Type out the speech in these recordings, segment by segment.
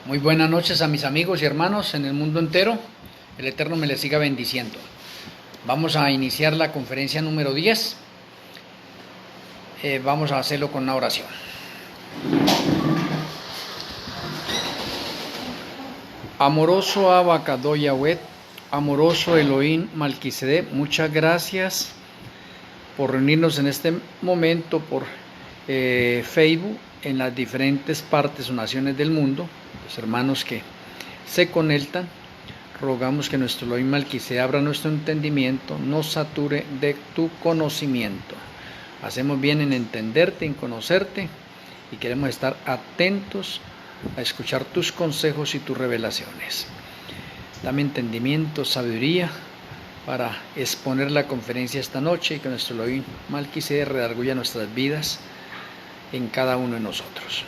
Muy buenas noches a mis amigos y hermanos en el mundo entero. El Eterno me les siga bendiciendo. Vamos a iniciar la conferencia número 10. Vamos a hacerlo con una oración. Amoroso Abba Kadosh Yahweh, amoroso Elohim Malquisedec, muchas gracias por reunirnos en este momento por Facebook en las diferentes partes o naciones del mundo. Los hermanos que se conectan, rogamos que nuestro Elohim Malquisedec abra nuestro entendimiento, nos sature de tu conocimiento. Hacemos bien en entenderte, en conocerte, y queremos estar atentos a escuchar tus consejos y tus revelaciones. Dame entendimiento, sabiduría para exponer la conferencia esta noche y que nuestro Elohim Malquisedec redarguya nuestras vidas en cada uno de nosotros.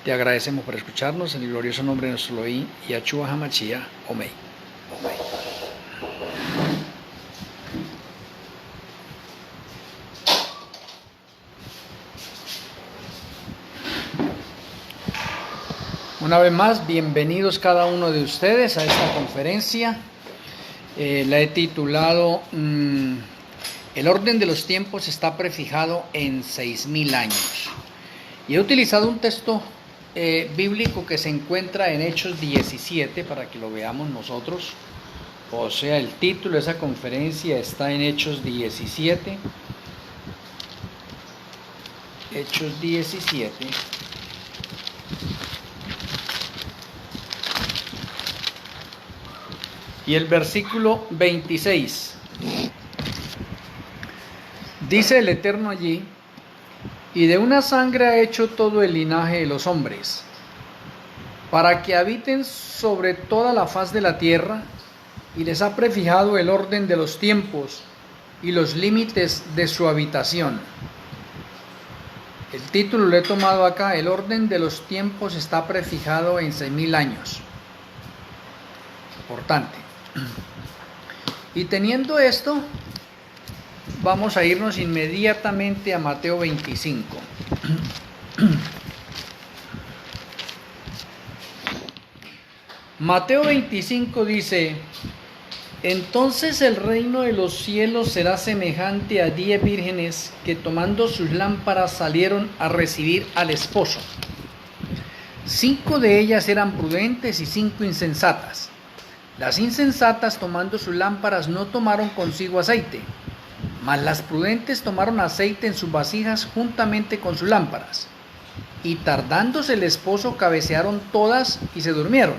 Te agradecemos por escucharnos en el glorioso nombre de nuestro Elohim Yahshua HaMashiach. Amén. Una vez más, bienvenidos cada uno de ustedes a esta conferencia. La he titulado El orden de los tiempos está prefijado en 6000 años. Y he utilizado un texto bíblico que se encuentra en Hechos 17 para que lo veamos nosotros. O sea, el título de esa conferencia está en Hechos 17. Hechos 17. Y el versículo 26. Dice el Eterno allí: y de una sangre ha hecho todo el linaje de los hombres, para que habiten sobre toda la faz de la tierra, y les ha prefijado el orden de los tiempos y los límites de su habitación. El título lo he tomado acá: el orden de los tiempos está prefijado en 6000 años. Importante. Y teniendo esto, vamos a irnos inmediatamente a Mateo 25. Mateo 25 dice: entonces el reino de los cielos será semejante a 10 vírgenes que tomando sus lámparas salieron a recibir al esposo. 5 de ellas eran prudentes y 5 insensatas. Las insensatas, tomando sus lámparas, no tomaron consigo aceite, mas las prudentes tomaron aceite en sus vasijas juntamente con sus lámparas. Y tardándose el esposo, cabecearon todas y se durmieron.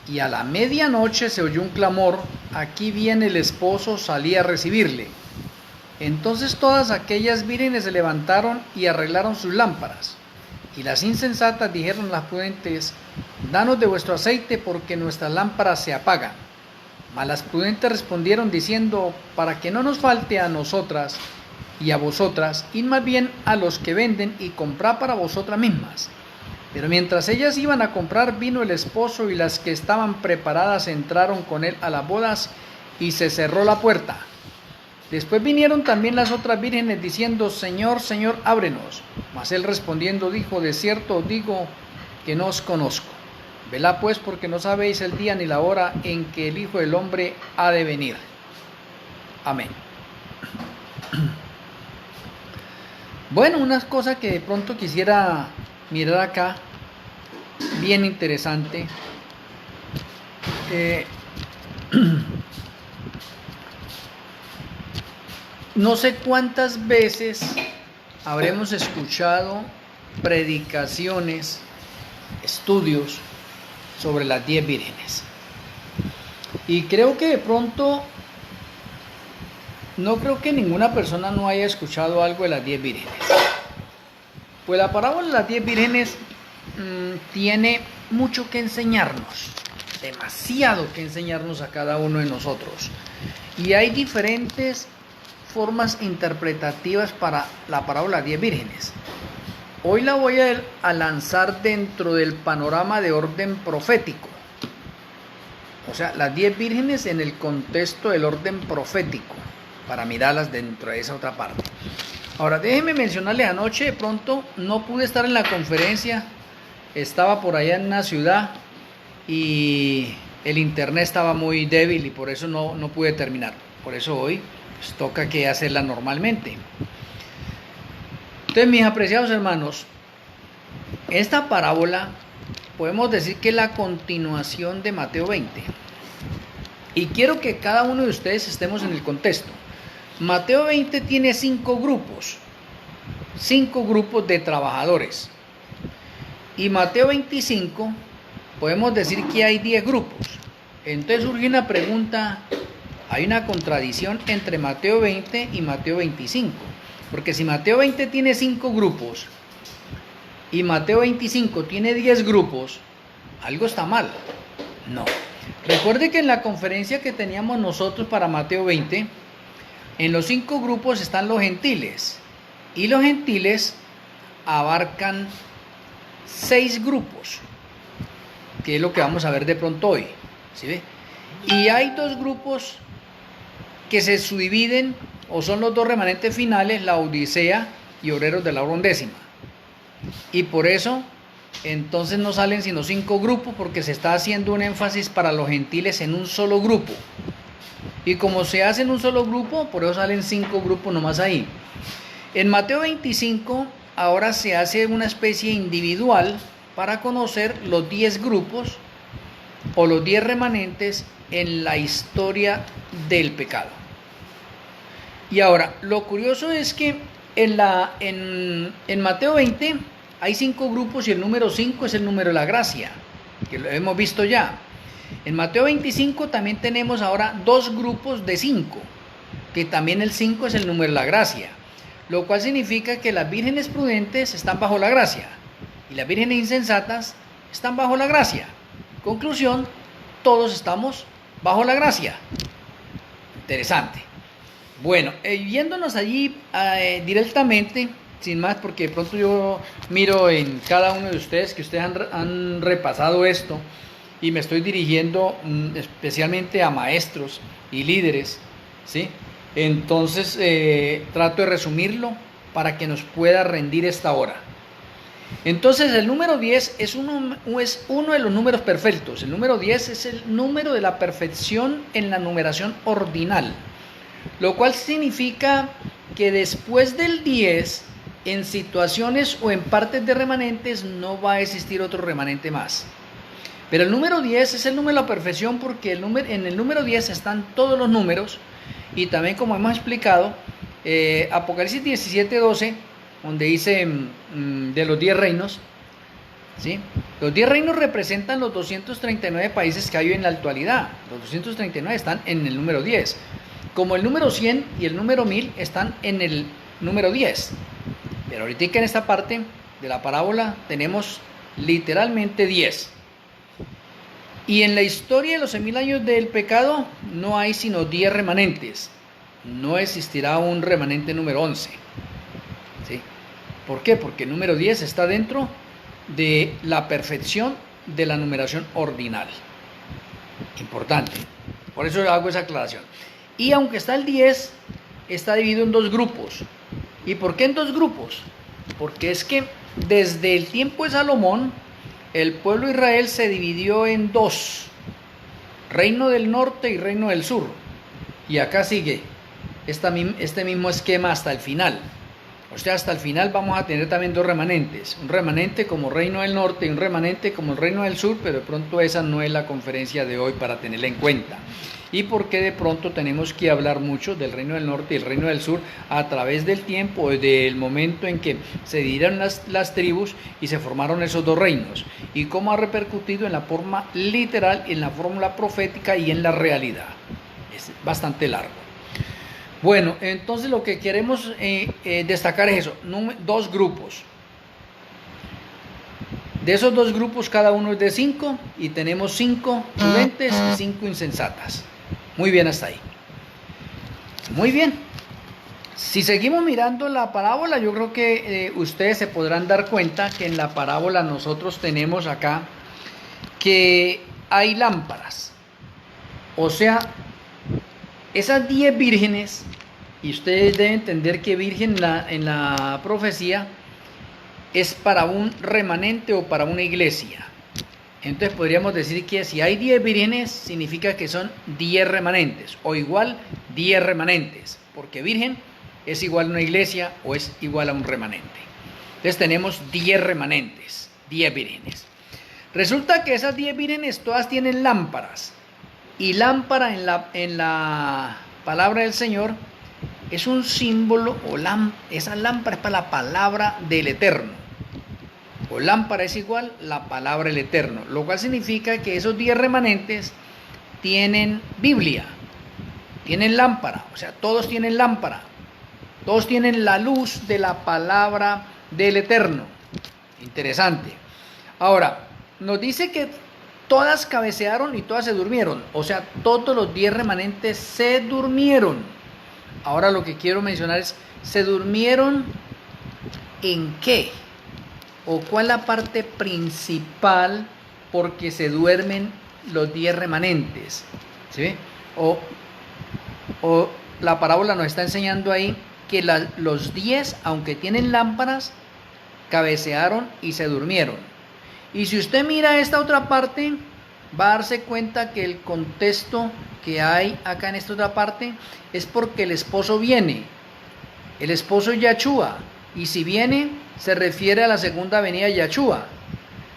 Y a la medianoche se oyó un clamor: aquí viene el esposo, salí a recibirle. Entonces todas aquellas vírgenes se levantaron y arreglaron sus lámparas. Y las insensatas dijeron a las prudentes: danos de vuestro aceite, porque nuestras lámparas se apagan. Mas las prudentes respondieron diciendo: para que no nos falte a nosotras y a vosotras, id más bien a los que venden y comprad para vosotras mismas. Pero mientras ellas iban a comprar, vino el esposo, y las que estaban preparadas entraron con él a las bodas, y se cerró la puerta. Después vinieron también las otras vírgenes diciendo: Señor, Señor, ábrenos. Mas él respondiendo dijo: de cierto os digo que no os conozco. Velad pues, porque no sabéis el día ni la hora en que el Hijo del Hombre ha de venir. Amén. Bueno, una cosa que de pronto quisiera mirar acá, bien interesante. No sé cuántas veces habremos escuchado predicaciones, estudios sobre las 10 vírgenes. Y creo que de pronto, no creo que ninguna persona no haya escuchado algo de las 10 vírgenes. Pues la parábola de las 10 vírgenes tiene mucho que enseñarnos, demasiado que enseñarnos a cada uno de nosotros. Y hay diferentes formas interpretativas para la parábola de 10 vírgenes. Hoy la voy a lanzar dentro del panorama de orden profético. O sea, las 10 vírgenes en el contexto del orden profético, para mirarlas dentro de esa otra parte. Ahora, déjenme mencionarles, anoche de pronto no pude estar en la conferencia estaba por allá en una ciudad y el internet estaba muy débil y por eso no pude terminar. Por eso hoy pues, toca que hacerla normalmente. Entonces, mis apreciados hermanos, esta parábola podemos decir que es la continuación de Mateo 20. Y quiero que cada uno de ustedes estemos en el contexto. Mateo 20 tiene 5 grupos de trabajadores. Y Mateo 25 podemos decir que hay 10 grupos. Entonces surge una pregunta, hay una contradicción entre Mateo 20 y Mateo 25. Porque si Mateo 20 tiene 5 grupos y Mateo 25 tiene 10 grupos, algo está mal. No. Recuerde que en la conferencia que teníamos nosotros para Mateo 20, en los 5 grupos están los gentiles. Y los gentiles abarcan 6 grupos, que es lo que vamos a ver de pronto hoy. ¿Sí ve? Y hay 2 grupos que se subdividen, o son los 2 remanentes finales, la Odisea y Obreros de la Obra Undécima. Y por eso, entonces no salen sino 5 grupos, porque se está haciendo un énfasis para los gentiles en un solo grupo. Y como se hace en un solo grupo, por eso salen 5 grupos nomás ahí. En Mateo 25, ahora se hace una especie individual para conocer los 10 grupos o los 10 remanentes en la historia del pecado. Y ahora, lo curioso es que en Mateo 20 hay 5 grupos y el número 5 es el número de la gracia, que lo hemos visto ya. En Mateo 25 también tenemos ahora 2 grupos de 5, que también el 5 es el número de la gracia, lo cual significa que las vírgenes prudentes están bajo la gracia y las vírgenes insensatas están bajo la gracia. Conclusión, todos estamos bajo la gracia. Interesante. Bueno, yéndonos allí directamente, sin más, porque de pronto yo miro en cada uno de ustedes que ustedes han repasado esto y me estoy dirigiendo especialmente a maestros y líderes, ¿sí? Entonces trato de resumirlo para que nos pueda rendir esta hora. Entonces el número 10 es uno de los números perfectos. El número 10 es el número de la perfección en la numeración ordinal, lo cual significa que después del 10, en situaciones o en partes de remanentes, no va a existir otro remanente más. Pero el número 10 es el número de la perfección porque en el número 10 están todos los números. Y también, como hemos explicado, Apocalipsis 17:12, donde dice de los 10 reinos, ¿sí? Los 10 reinos representan los 239 países que hay en la actualidad. Los 239 están en el número 10. Como el número 100 y el número 1000 están en el número 10. Pero ahorita en esta parte de la parábola tenemos literalmente 10. Y en la historia de los 1000 años del pecado no hay sino 10 remanentes. No existirá un remanente número 11. ¿Sí? ¿Por qué? Porque el número 10 está dentro de la perfección de la numeración ordinal. Importante. Por eso hago esa aclaración. Y aunque está el 10, está dividido en 2 grupos. ¿Y por qué en 2 grupos? Porque es que desde el tiempo de Salomón, el pueblo de Israel se dividió en 2, reino del norte y reino del sur. Y acá sigue este mismo esquema hasta el final. O sea, hasta el final vamos a tener también 2 remanentes. Un remanente como reino del norte y un remanente como el reino del sur, pero de pronto esa no es la conferencia de hoy para tenerla en cuenta. Y porque de pronto tenemos que hablar mucho del reino del norte y el reino del sur a través del tiempo, desde el momento en que se dividieron las tribus y se formaron esos 2 reinos, y cómo ha repercutido en la forma literal, en la fórmula profética y en la realidad. Es bastante largo. Bueno, entonces lo que queremos destacar es eso, 2 grupos. De esos 2 grupos cada uno es de 5 y tenemos 5 prudentes y 5 insensatas. Muy bien hasta ahí. Muy bien. Si seguimos mirando la parábola, yo creo que ustedes se podrán dar cuenta que en la parábola nosotros tenemos acá que hay lámparas. O sea, esas 10 vírgenes, y ustedes deben entender que virgen en la profecía es para un remanente o para una iglesia. Entonces podríamos decir que si hay 10 vírgenes, significa que son 10 remanentes, o igual 10 remanentes, porque virgen es igual a una iglesia o es igual a un remanente. Entonces tenemos 10 remanentes, 10 vírgenes. Resulta que esas 10 vírgenes todas tienen lámparas, y lámpara en la palabra del Señor es un símbolo, o esa lámpara es para la palabra del Eterno, o lámpara es igual la palabra del Eterno, lo cual significa que esos 10 remanentes tienen Biblia, tienen lámpara, o sea, todos tienen lámpara, todos tienen la luz de la palabra del Eterno. Interesante. Ahora, nos dice que todas cabecearon y todas se durmieron, o sea, todos los 10 remanentes se durmieron. Ahora lo que quiero mencionar es, ¿se durmieron en qué? ¿O cuál es la parte principal porque se duermen los 10 remanentes? ¿Sí? O la parábola nos está enseñando ahí que los 10, aunque tienen lámparas, cabecearon y se durmieron. Y si usted mira esta otra parte, va a darse cuenta que el contexto que hay acá en esta otra parte es porque el esposo viene, el esposo es Yahshua, y si viene se refiere a la segunda venida de Yahshua.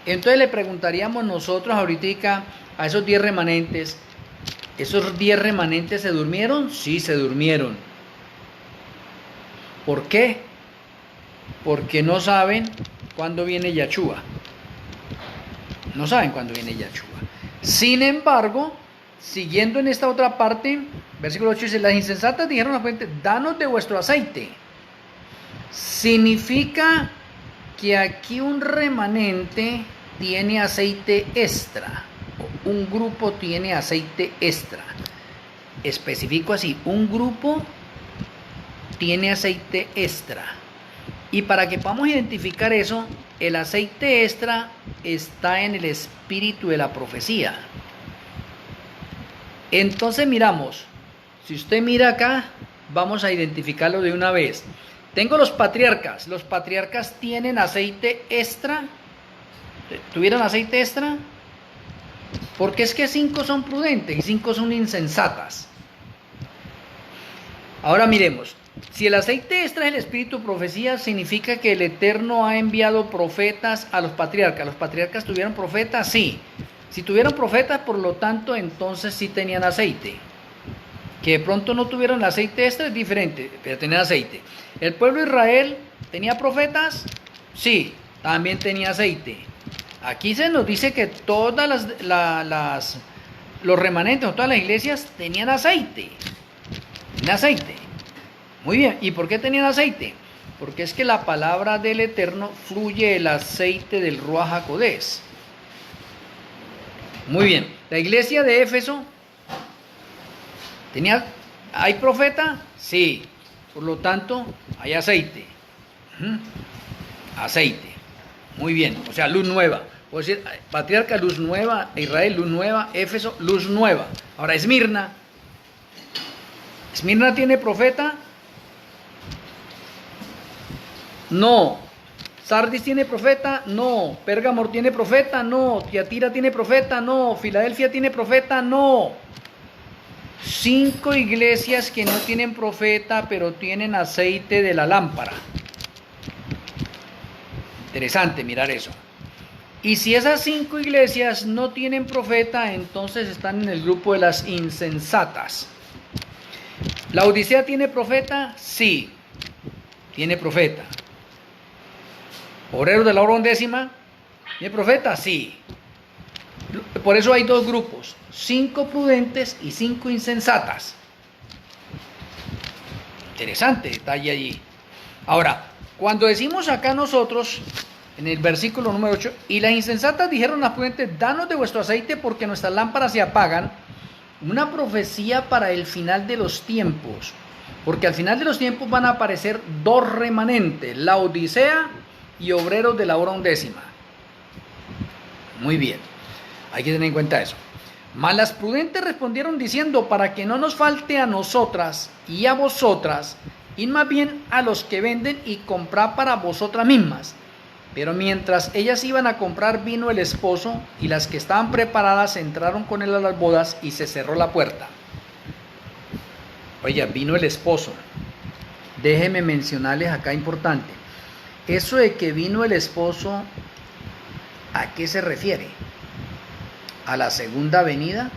Entonces le preguntaríamos nosotros ahorita a esos 10 remanentes, ¿esos 10 remanentes se durmieron? Sí, se durmieron. ¿Por qué? Porque no saben cuándo viene Yahshua. No saben cuándo viene Yahshua. Sin embargo, siguiendo en esta otra parte, versículo 8 dice, las insensatas dijeron a la fuente, danos de vuestro aceite. Significa que aquí un remanente tiene aceite extra, un grupo tiene aceite extra. Especifico así, un grupo tiene aceite extra. Y para que podamos identificar eso, el aceite extra está en el espíritu de la profecía. Entonces miramos, si usted mira acá, vamos a identificarlo de una vez. Tengo los patriarcas tienen aceite extra. ¿Tuvieron aceite extra? Porque es que 5 son prudentes y 5 son insensatas. Ahora miremos, si el aceite extra es el espíritu de profecía, significa que el Eterno ha enviado profetas a los patriarcas. ¿Los patriarcas tuvieron profetas? Sí. Si tuvieron profetas, por lo tanto, entonces sí tenían aceite. Que de pronto no tuvieron aceite extra es diferente, pero tenían aceite. ¿El pueblo de Israel tenía profetas? Sí, también tenía aceite. Aquí se nos dice que todas los remanentes o todas las iglesias tenían aceite. Tenían aceite. Muy bien, ¿y por qué tenían aceite? Porque es que la palabra del Eterno fluye el aceite del Ruach HaKodesh. Muy bien, la iglesia de Éfeso ¿hay profeta? Sí, por lo tanto hay aceite. Aceite, muy bien, o sea, luz nueva. Puedo decir, patriarca, luz nueva, Israel, luz nueva, Éfeso, luz nueva. Ahora, Esmirna tiene profeta. No. Sardis tiene profeta, no. Pérgamo tiene profeta, no. Tiatira tiene profeta, no. Filadelfia tiene profeta, no. 5 iglesias que no tienen profeta, pero tienen aceite de la lámpara. Interesante mirar eso. Y si esas 5 iglesias no tienen profeta, entonces están en el grupo de las insensatas. ¿La Odisea tiene profeta? Sí, tiene profeta. ¿Obreros de la hora undécima? ¿Tiene profeta? Sí. Por eso hay 2 grupos, 5 prudentes y 5 insensatas. Interesante detalle allí. Ahora, cuando decimos acá nosotros, en el versículo número 8, y las insensatas dijeron a las prudentes, danos de vuestro aceite porque nuestras lámparas se apagan, una profecía para el final de los tiempos, porque al final de los tiempos van a aparecer 2 remanentes, la Odisea y obreros de la hora undécima. Muy bien, hay que tener en cuenta eso. Mas las prudentes respondieron diciendo, para que no nos falte a nosotras y a vosotras, id más bien a los que venden y comprad para vosotras mismas. Pero mientras ellas iban a comprar, vino el esposo, y las que estaban preparadas entraron con él a las bodas, y se cerró la puerta. Oye, vino el esposo. Déjenme mencionarles acá importante. Eso de que vino el esposo, ¿a qué se refiere? ¿A la segunda venida?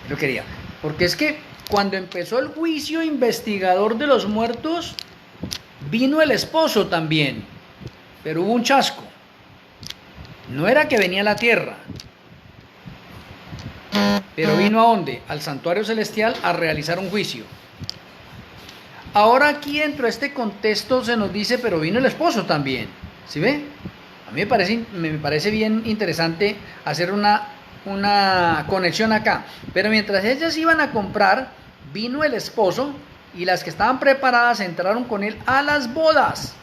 Lo quería. Porque es que cuando empezó el juicio investigador de los muertos, vino el esposo también, pero hubo un chasco. No era que venía a la tierra, pero vino ¿a dónde? Al santuario celestial a realizar un juicio. Ahora aquí dentro de este contexto se nos dice, pero vino el esposo también. ¿Sí ve? A mí me parece bien interesante hacer una conexión acá. Pero mientras ellas iban a comprar, vino el esposo, y las que estaban preparadas entraron con él a las bodas.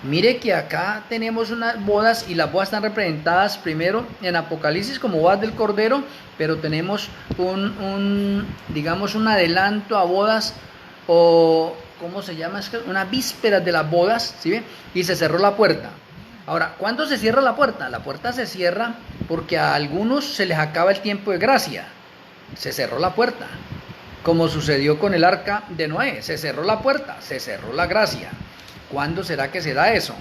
Mire que acá tenemos unas bodas, y las bodas están representadas primero en Apocalipsis como bodas del Cordero, pero tenemos digamos un adelanto a bodas, o ¿cómo se llama? Es que una víspera de las bodas, ¿sí ve? Y se cerró la puerta. Ahora, ¿cuándo se cierra la puerta? La puerta se cierra porque a algunos se les acaba el tiempo de gracia. Se cerró la puerta, como sucedió con el arca de Noé. Se cerró la puerta, se cerró la gracia. ¿Cuándo será que se da eso?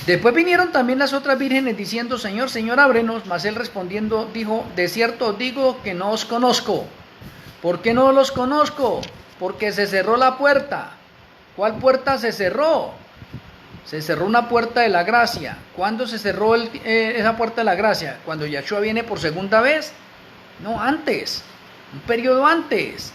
Después vinieron también las otras vírgenes diciendo, Señor, Señor, ábrenos. Mas él respondiendo dijo, de cierto os digo que no os conozco. ¿Por qué no los conozco? Porque se cerró la puerta. ¿Cuál puerta se cerró? Se cerró una puerta de la gracia. ¿Cuándo se cerró esa puerta de la gracia? ¿Cuando Yahshua viene por segunda vez? No, antes. Un periodo antes.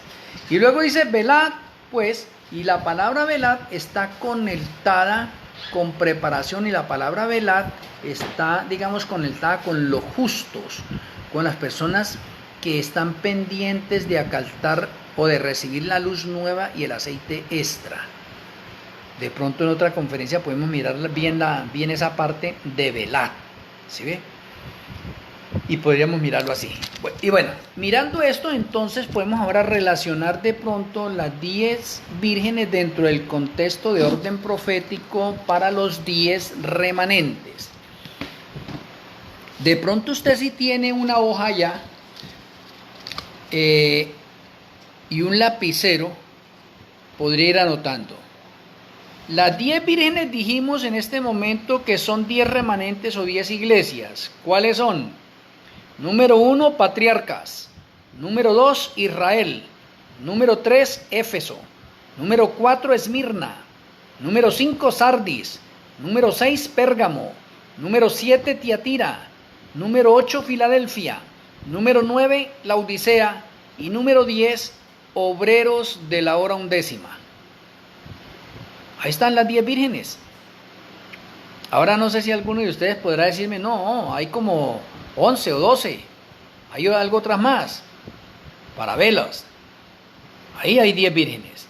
Y luego dice, velad, pues, y la palabra velad está conectada con preparación, y la palabra velad está, digamos, conectada con los justos, con las personas que están pendientes de acatar o de recibir la luz nueva y el aceite extra. De pronto en otra conferencia podemos mirar bien esa parte de velad, ¿sí ve? Y podríamos mirarlo así. Y bueno, mirando esto, entonces podemos ahora relacionar de pronto las 10 vírgenes dentro del contexto de orden profético para los 10 remanentes. De pronto usted, si tiene una hoja ya y un lapicero, podría ir anotando. Las 10 vírgenes dijimos en este momento que son 10 remanentes o 10 iglesias. ¿Cuáles son? Número 1, patriarcas. Número 2, Israel. Número 3, Éfeso. Número 4, Esmirna. Número 5, Sardis. Número 6, Pérgamo. Número 7, Tiatira. Número 8, Filadelfia. Número 9, Laodicea. Y número 10, obreros de la hora undécima. Ahí están las 10 vírgenes. Ahora no sé si alguno de ustedes podrá decirme, no, hay como 11 o 12. Hay algo otras más. Para velas. Ahí hay 10 vírgenes.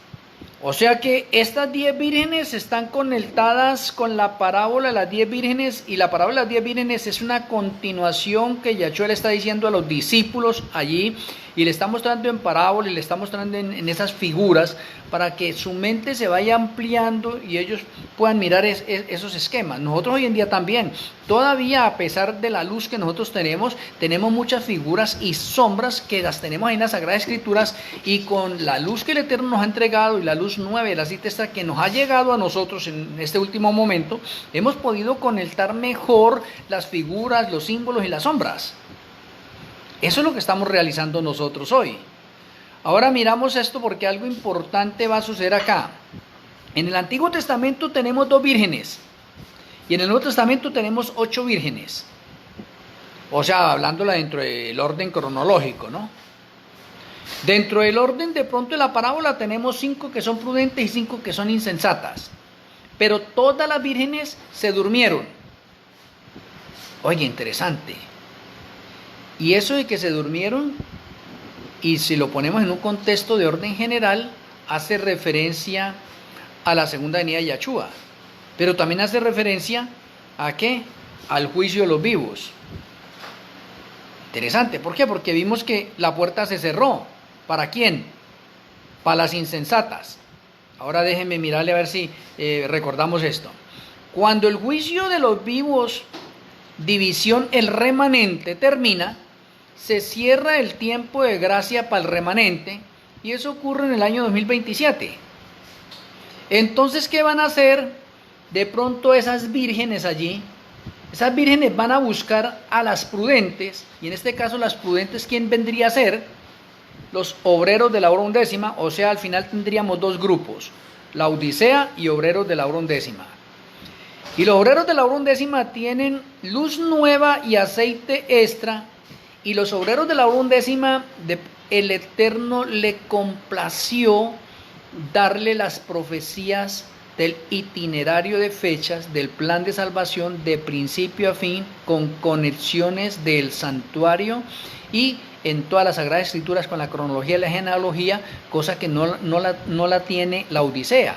O sea que estas 10 vírgenes están conectadas con la parábola de las 10 vírgenes, y la parábola de las 10 vírgenes es una continuación que Yahshua le está diciendo a los discípulos allí, y le está mostrando en parábola y le está mostrando en esas figuras para que su mente se vaya ampliando y ellos puedan mirar esos esquemas. Nosotros hoy en día también, todavía a pesar de la luz que nosotros tenemos muchas figuras y sombras que las tenemos ahí en las Sagradas Escrituras, y con la luz que el Eterno nos ha entregado y la luz nueva de la cita esta que nos ha llegado a nosotros en este último momento, hemos podido conectar mejor las figuras, los símbolos y las sombras. Eso es lo que estamos realizando nosotros hoy. Ahora miramos esto porque algo importante va a suceder acá. En el Antiguo Testamento tenemos 2 vírgenes y en el Nuevo Testamento tenemos 8 vírgenes. O sea, hablándola dentro del orden cronológico, ¿no? Dentro del orden de pronto de la parábola tenemos 5 que son prudentes y 5 que son insensatas. Pero todas las vírgenes se durmieron. Oye, interesante. Y eso de que se durmieron, y si lo ponemos en un contexto de orden general, hace referencia a la segunda venida de Yahshua. Pero también hace referencia ¿a qué? Al juicio de los vivos. Interesante, ¿por qué? Porque vimos que la puerta se cerró. ¿Para quién? Para las insensatas. Ahora déjenme mirarle a ver si recordamos esto. Cuando el juicio de los vivos, división el remanente, termina, se cierra el tiempo de gracia para el remanente, y eso ocurre en el año 2027. Entonces, ¿qué van a hacer? De pronto esas vírgenes allí, esas vírgenes van a buscar a las prudentes, y en este caso las prudentes, ¿quién vendría a ser? Los obreros de la hora undécima, o sea, al final tendríamos dos grupos, la Odisea y obreros de la hora undécima. Y los obreros de la hora undécima tienen luz nueva y aceite extra, y los obreros de la hora undécima, el Eterno le complació darle las profecías del itinerario de fechas, del plan de salvación de principio a fin, con conexiones del santuario y en todas las Sagradas Escrituras con la cronología y la genealogía, cosa que no la tiene la Odisea.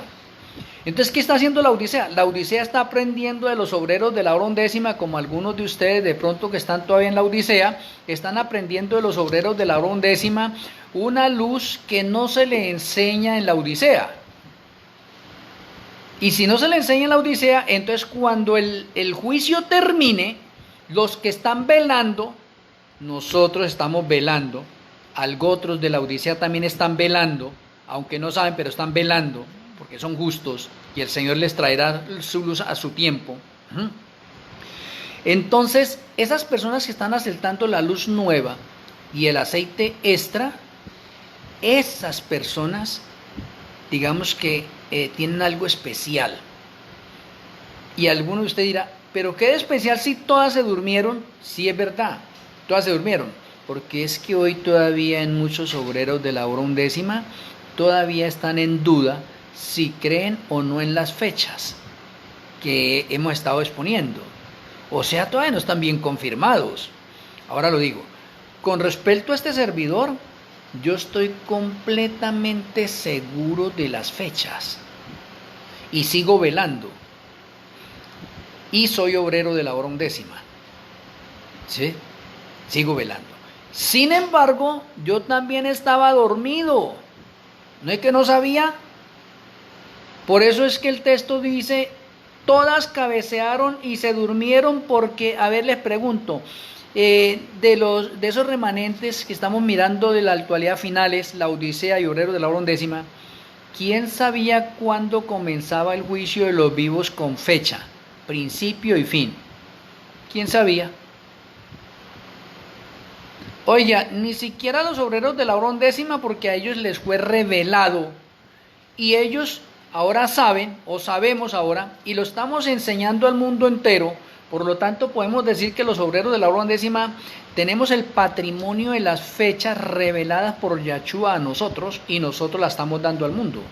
Entonces, ¿qué está haciendo la Odisea? La Odisea está aprendiendo de los obreros de la hora undécima, como algunos de ustedes de pronto que están todavía en la Odisea, están aprendiendo de los obreros de la hora undécima una luz que no se le enseña en la Odisea. Y si no se le enseña en la Odisea, entonces cuando el juicio termine, los que están velando, nosotros estamos velando, algotros de la Odisea también están velando, aunque no saben, pero están velando, porque son justos, y el Señor les traerá su luz a su tiempo. Entonces, esas personas que están aceptando la luz nueva y el aceite extra, esas personas, digamos que tienen algo especial. Y alguno de ustedes dirá, ¿pero qué de especial si todas se durmieron? Sí, es verdad, todas se durmieron, porque es que hoy todavía en muchos obreros de la hora undécima todavía están en duda si creen o no en las fechas que hemos estado exponiendo. O sea, todavía no están bien confirmados. Ahora lo digo, con respecto a este servidor, yo estoy completamente seguro de las fechas y sigo velando, y soy obrero de la hora undécima, ¿sí? Sigo velando. Sin embargo, yo también estaba dormido, no es que no sabía. Por eso es que el texto dice, todas cabecearon y se durmieron, porque, a ver, les pregunto, de esos remanentes que estamos mirando de la actualidad finales, la Odisea y obreros de la hora undécima, ¿quién sabía cuándo comenzaba el juicio de los vivos con fecha, principio y fin? ¿Quién sabía? Oiga, ni siquiera los obreros de la hora undécima, porque a ellos les fue revelado, y ellos ahora saben, o sabemos ahora, y lo estamos enseñando al mundo entero. Por lo tanto, podemos decir que los obreros de la hora undécima tenemos el patrimonio de las fechas reveladas por Yahshua a nosotros, y nosotros la estamos dando al mundo.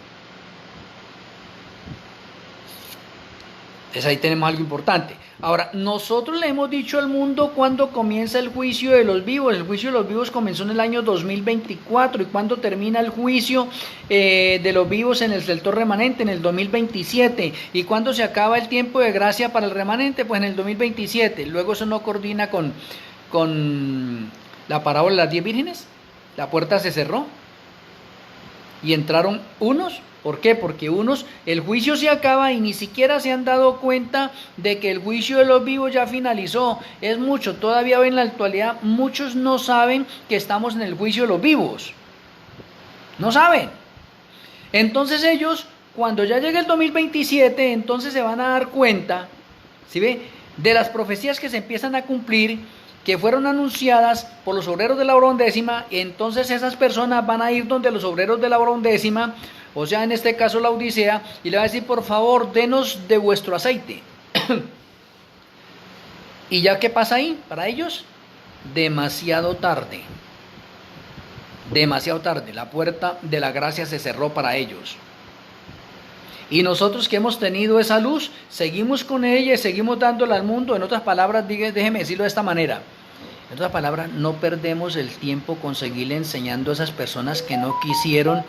Entonces ahí tenemos algo importante. Ahora, nosotros le hemos dicho al mundo cuándo comienza el juicio de los vivos. El juicio de los vivos comenzó en el año 2024. ¿Y cuándo termina el juicio de los vivos en el sector remanente? En el 2027. ¿Y cuándo se acaba el tiempo de gracia para el remanente? Pues en el 2027. Luego eso no coordina con la parábola de las 10 vírgenes. La puerta se cerró y entraron unos. ¿Por qué? Porque unos, el juicio se acaba y ni siquiera se han dado cuenta de que el juicio de los vivos ya finalizó. Es mucho, todavía hoy en la actualidad muchos no saben que estamos en el juicio de los vivos. No saben. Entonces ellos, cuando ya llegue el 2027, entonces se van a dar cuenta, ¿sí ve?, de las profecías que se empiezan a cumplir, que fueron anunciadas por los obreros de la hora undécima. Entonces esas personas van a ir donde los obreros de la hora undécima, o sea, en este caso la Odisea, y le va a decir, por favor, denos de vuestro aceite. ¿Y ya qué pasa ahí para ellos? Demasiado tarde. Demasiado tarde. La puerta de la gracia se cerró para ellos. Y nosotros que hemos tenido esa luz, seguimos con ella y seguimos dándola al mundo. En otras palabras, déjeme decirlo de esta manera. En otras palabras, no perdemos el tiempo con seguirle enseñando a esas personas que no quisieron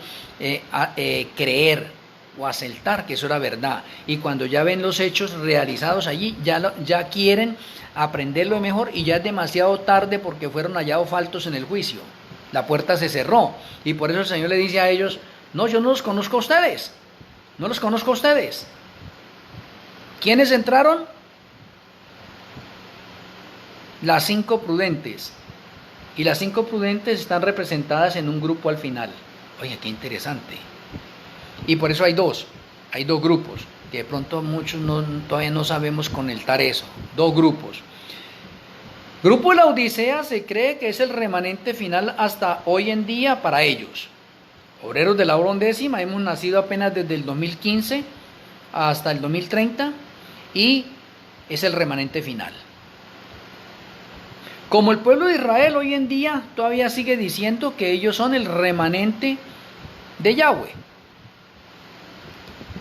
creer o aceptar que eso era verdad. Y cuando ya ven los hechos realizados allí, ya quieren aprenderlo mejor, y ya es demasiado tarde porque fueron hallados faltos en el juicio. La puerta se cerró. Y por eso el Señor le dice a ellos, no, yo no los conozco a ustedes. No los conozco a ustedes. ¿Quiénes entraron? Las 5 prudentes. Y las 5 prudentes están representadas en un grupo al final. Oye, qué interesante. Y por eso hay dos grupos, que de pronto muchos todavía no sabemos conectar eso. 2 grupos. Grupo de la Odisea se cree que es el remanente final hasta hoy en día para ellos. Obreros de la hora undécima, hemos nacido apenas desde el 2015 hasta el 2030 y es el remanente final. Como el pueblo de Israel hoy en día todavía sigue diciendo que ellos son el remanente de Yahweh.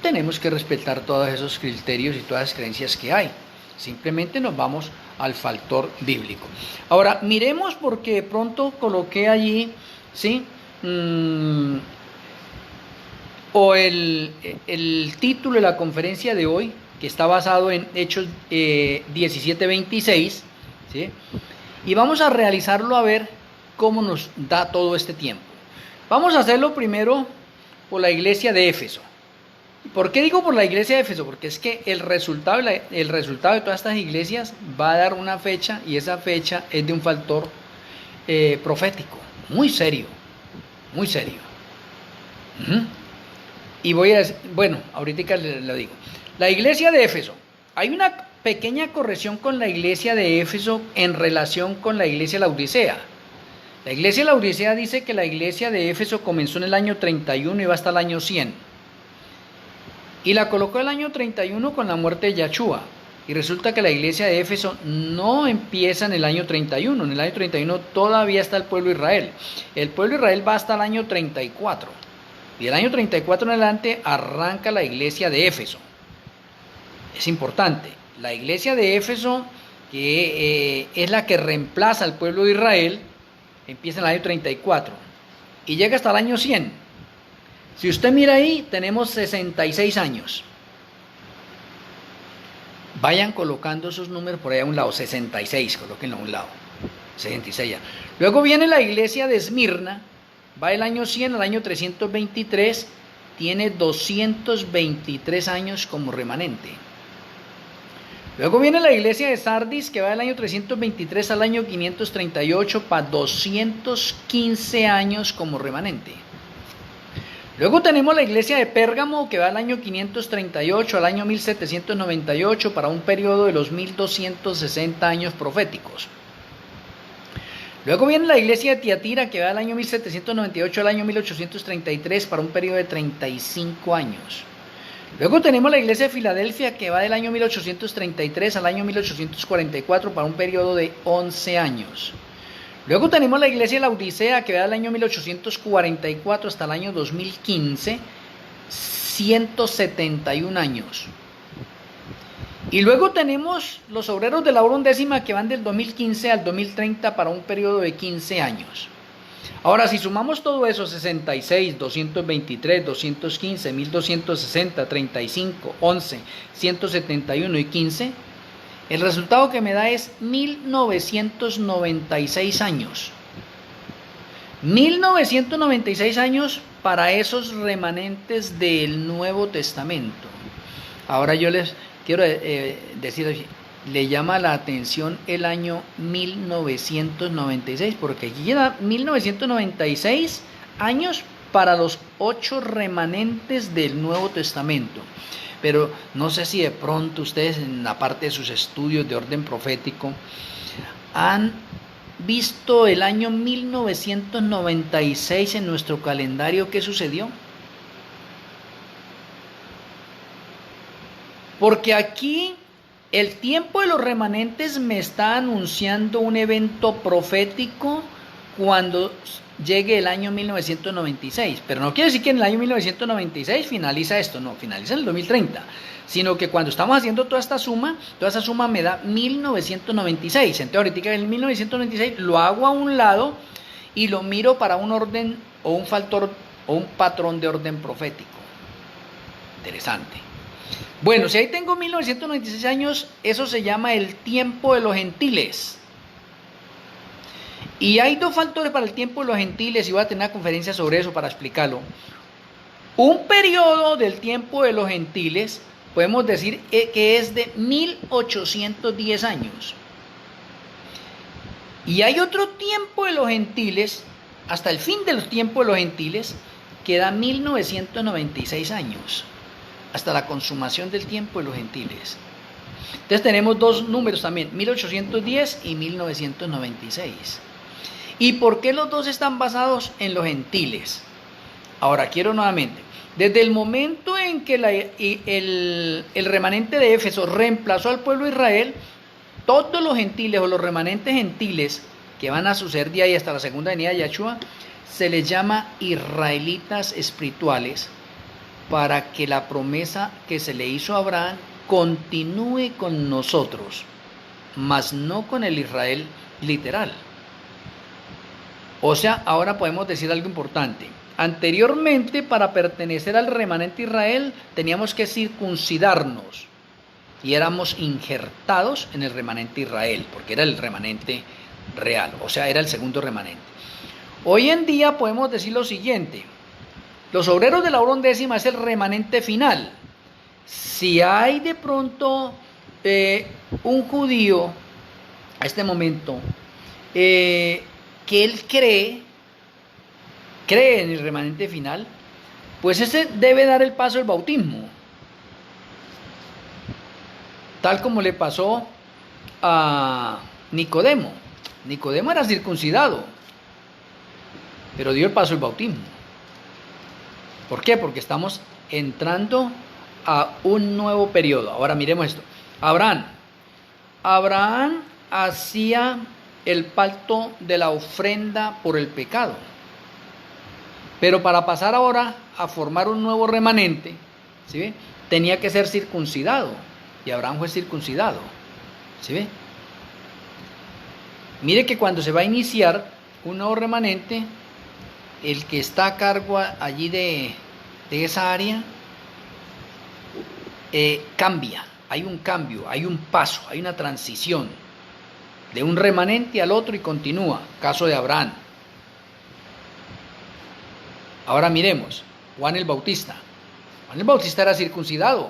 Tenemos que respetar todos esos criterios y todas las creencias que hay. Simplemente nos vamos al factor bíblico. Ahora, miremos porque de pronto coloqué allí, ¿sí? O el título de la conferencia de hoy, que está basado en Hechos 17:26, ¿sí? Y vamos a realizarlo a ver cómo nos da todo este tiempo. Vamos a hacerlo primero por la iglesia de Éfeso. ¿Por qué digo por la iglesia de Éfeso? Porque es que el resultado de todas estas iglesias va a dar una fecha, y esa fecha es de un factor profético, muy serio, muy serio. Y voy a decir, bueno, ahorita lo digo. La iglesia de Éfeso, hay una pequeña corrección con la iglesia de Éfeso en relación con la iglesia de la Odisea. La iglesia de la Odisea dice que la iglesia de Éfeso comenzó en el año 31 y va hasta el año 100. Y la colocó el año 31 con la muerte de Yahshua. Y resulta que la iglesia de Éfeso no empieza en el año 31. En el año 31 todavía está el pueblo de Israel. El pueblo de Israel va hasta el año 34. Y del año 34 en adelante arranca la iglesia de Éfeso. Es importante. La iglesia de Éfeso, que es la que reemplaza al pueblo de Israel, empieza en el año 34. Y llega hasta el año 100. Si usted mira ahí, tenemos 66 años. Vayan colocando esos números por ahí a un lado. 66, colóquenlo a un lado. 66 ya. Luego viene la iglesia de Esmirna. Va del año 100 al año 323. Tiene 223 años como remanente. Luego viene la iglesia de Sardis, que va del año 323 al año 538 para 215 años como remanente. Luego tenemos la iglesia de Pérgamo, que va del año 538 al año 1798 para un periodo de los 1260 años proféticos. Luego viene la iglesia de Tiatira, que va del año 1798 al año 1833 para un periodo de 35 años. Luego tenemos la iglesia de Filadelfia, que va del año 1833 al año 1844 para un periodo de 11 años. Luego tenemos la iglesia de la Odisea, que va del año 1844 hasta el año 2015, 171 años. Y luego tenemos los obreros de la hora undécima, que van del 2015 al 2030 para un periodo de 15 años. Ahora, si sumamos todo eso, 66, 223, 215, 1260, 35, 11, 171 y 15, el resultado que me da es 1996 años. 1996 años para esos remanentes del Nuevo Testamento. Ahora yo les quiero decir, le llama la atención el año 1996, porque aquí queda 1996 años para los 8 remanentes del Nuevo Testamento. Pero no sé si de pronto ustedes, en la parte de sus estudios de orden profético, han visto el año 1996 en nuestro calendario. ¿Qué sucedió? Porque aquí el tiempo de los remanentes me está anunciando un evento profético cuando llegue el año 1996, pero no quiere decir que en el año 1996 finaliza esto, no, finaliza en el 2030, sino que cuando estamos haciendo toda esa suma me da 1996, entonces ahorita en el 1996 lo hago a un lado y lo miro para un orden o un factor o un patrón de orden profético. Interesante. Bueno, si ahí tengo 1996 años, eso se llama el tiempo de los gentiles. Y hay 2 factores para el tiempo de los gentiles, y voy a tener una conferencia sobre eso para explicarlo. Un periodo del tiempo de los gentiles, podemos decir que es de 1810 años. Y hay otro tiempo de los gentiles, hasta el fin de los tiempos de los gentiles, que da 1996 años, hasta la consumación del tiempo de los gentiles. Entonces tenemos dos números también, 1810 y 1996. ¿Y por qué los dos están basados en los gentiles? Ahora quiero nuevamente, desde el momento en que el remanente de Éfeso reemplazó al pueblo de Israel, todos los gentiles o los remanentes gentiles que van a suceder de ahí hasta la segunda venida de Yahshua, se les llama israelitas espirituales, para que la promesa que se le hizo a Abraham continúe con nosotros, mas no con el Israel literal. O sea, ahora podemos decir algo importante. Anteriormente, para pertenecer al remanente Israel, teníamos que circuncidarnos y éramos injertados en el remanente Israel, porque era el remanente real, o sea, era el segundo remanente. Hoy en día podemos decir lo siguiente: los obreros de la hora undécima es el remanente final. Si hay de pronto un judío a este momento que él cree en el remanente final, pues ese debe dar el paso del bautismo, tal como le pasó a Nicodemo. Nicodemo era circuncidado, pero dio el paso del bautismo. ¿Por qué? Porque estamos entrando a un nuevo periodo. Ahora miremos esto. Abraham hacía el pacto de la ofrenda por el pecado. Pero para pasar ahora a formar un nuevo remanente, ¿sí ve?, tenía que ser circuncidado. Y Abraham fue circuncidado. ¿Sí ve? Mire que cuando se va a iniciar un nuevo remanente, el que está a cargo allí de esa área cambia. Hay un cambio, hay un paso, hay una transición de un remanente al otro y continúa. Caso de Abraham. Ahora miremos, Juan el Bautista. Juan el Bautista era circuncidado.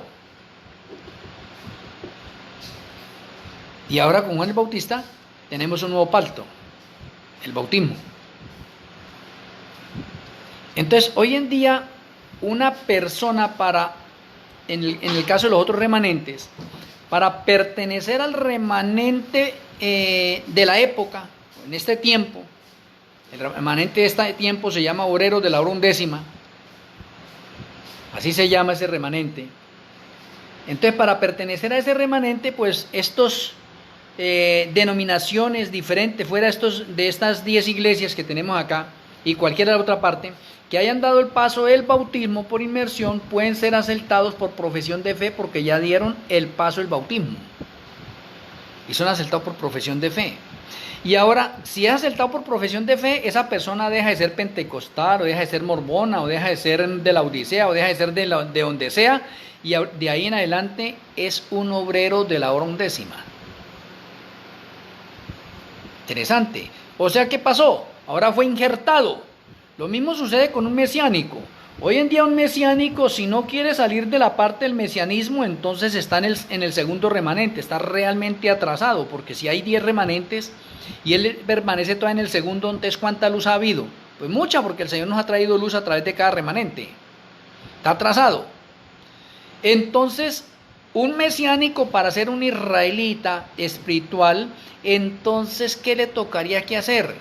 Y ahora con Juan el Bautista tenemos un nuevo pacto, el bautismo. Entonces, hoy en día, una persona en el caso de los otros remanentes, para pertenecer al remanente de la época, en este tiempo, el remanente de este tiempo se llama obrero de la hora undécima, así se llama ese remanente. Entonces, para pertenecer a ese remanente, pues estos denominaciones diferentes, fuera de estas 10 iglesias que tenemos acá y cualquiera de otra parte, que hayan dado el paso del bautismo por inmersión, pueden ser aceptados por profesión de fe, porque ya dieron el paso del bautismo y son aceptados por profesión de fe. Y ahora, si es aceptado por profesión de fe, esa persona deja de ser pentecostal, o deja de ser mormona, o deja de ser de la Odisea, o deja de ser de donde sea, y de ahí en adelante es un obrero de la hora undécima. Interesante. O sea, ¿qué pasó? Ahora fue injertado. Lo mismo sucede con un mesiánico. Hoy en día un mesiánico, si no quiere salir de la parte del mesianismo, entonces está en el segundo remanente, está realmente atrasado, porque si hay 10 remanentes y él permanece todavía en el segundo, entonces ¿cuánta luz ha habido? Pues mucha, porque el Señor nos ha traído luz a través de cada remanente. Está atrasado. Entonces, un mesiánico, para ser un israelita espiritual, entonces ¿qué le tocaría que hacer?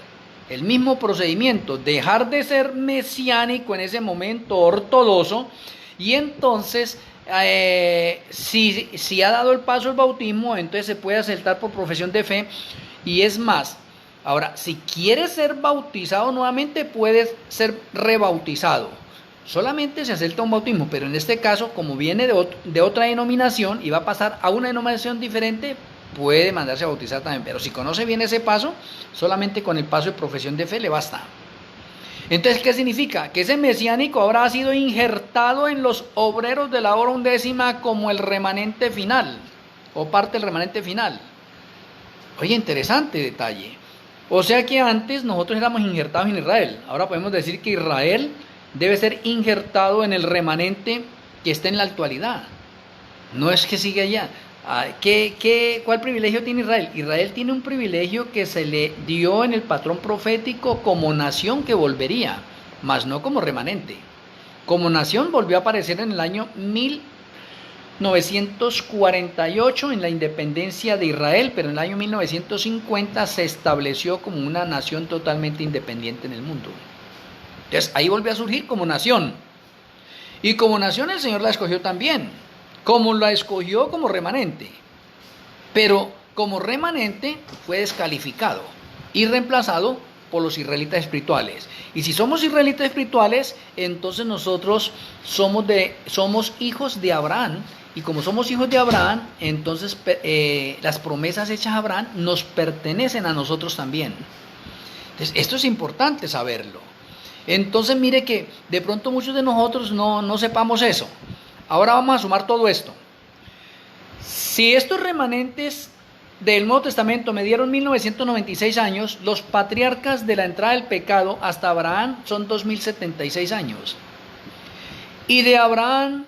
El mismo procedimiento, dejar de ser mesiánico en ese momento, ortodoxo, y entonces si ha dado el paso al bautismo, entonces se puede aceptar por profesión de fe. Y es más, ahora, si quiere ser bautizado nuevamente, puede ser rebautizado. Solamente se acepta un bautismo, pero en este caso, como viene de otra denominación y va a pasar a una denominación diferente, puede mandarse a bautizar también. Pero si conoce bien ese paso, solamente con el paso de profesión de fe le basta. Entonces, ¿qué significa? Que ese mesiánico ahora ha sido injertado en los obreros de la hora undécima como el remanente final, o parte del remanente final. Oye, interesante detalle. O sea que antes nosotros éramos injertados en Israel. Ahora podemos decir que Israel debe ser injertado en el remanente que está en la actualidad. No es que siga allá. ¿Cuál privilegio tiene Israel? Israel tiene un privilegio que se le dio en el patrón profético como nación que volvería, mas no como remanente. Como nación volvió a aparecer en el año 1948 en la independencia de Israel, pero en el año 1950 se estableció como una nación totalmente independiente en el mundo. Entonces ahí volvió a surgir como nación. Y como nación el Señor la escogió también, como la escogió como remanente. Pero como remanente fue descalificado y reemplazado por los israelitas espirituales. Y si somos israelitas espirituales, entonces nosotros somos hijos de Abraham. Y como somos hijos de Abraham, entonces las promesas hechas a Abraham nos pertenecen a nosotros también. Entonces esto es importante saberlo. Entonces mire que de pronto muchos de nosotros no sepamos eso. Ahora vamos a sumar todo esto. Si estos remanentes del Nuevo Testamento me dieron 1996 años, los patriarcas de la entrada del pecado hasta Abraham son 2076 años. Y de Abraham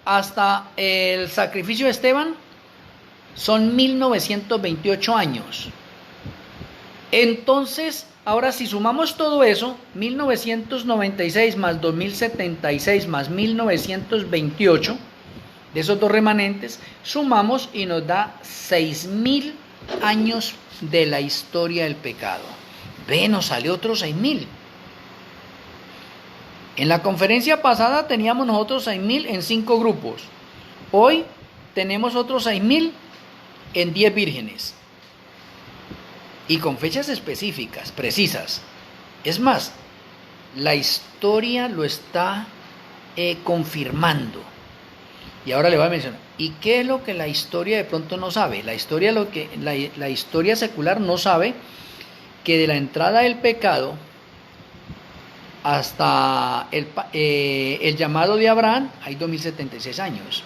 hasta el sacrificio de Esteban son 1928 años. Entonces, ahora si sumamos todo eso, 1996 más 2076 más 1928, de esos dos remanentes, sumamos y nos da 6000 años de la historia del pecado. Ve, nos salió otros 6000. En la conferencia pasada teníamos nosotros 6000 en 5 grupos. Hoy tenemos otros 6000 en 10 vírgenes. Y con fechas específicas, precisas. Es más, la historia lo está confirmando. Y ahora le voy a mencionar. ¿Y qué es lo que la historia de pronto no sabe? La historia secular no sabe que de la entrada del pecado hasta el llamado de Abraham hay 2076 años.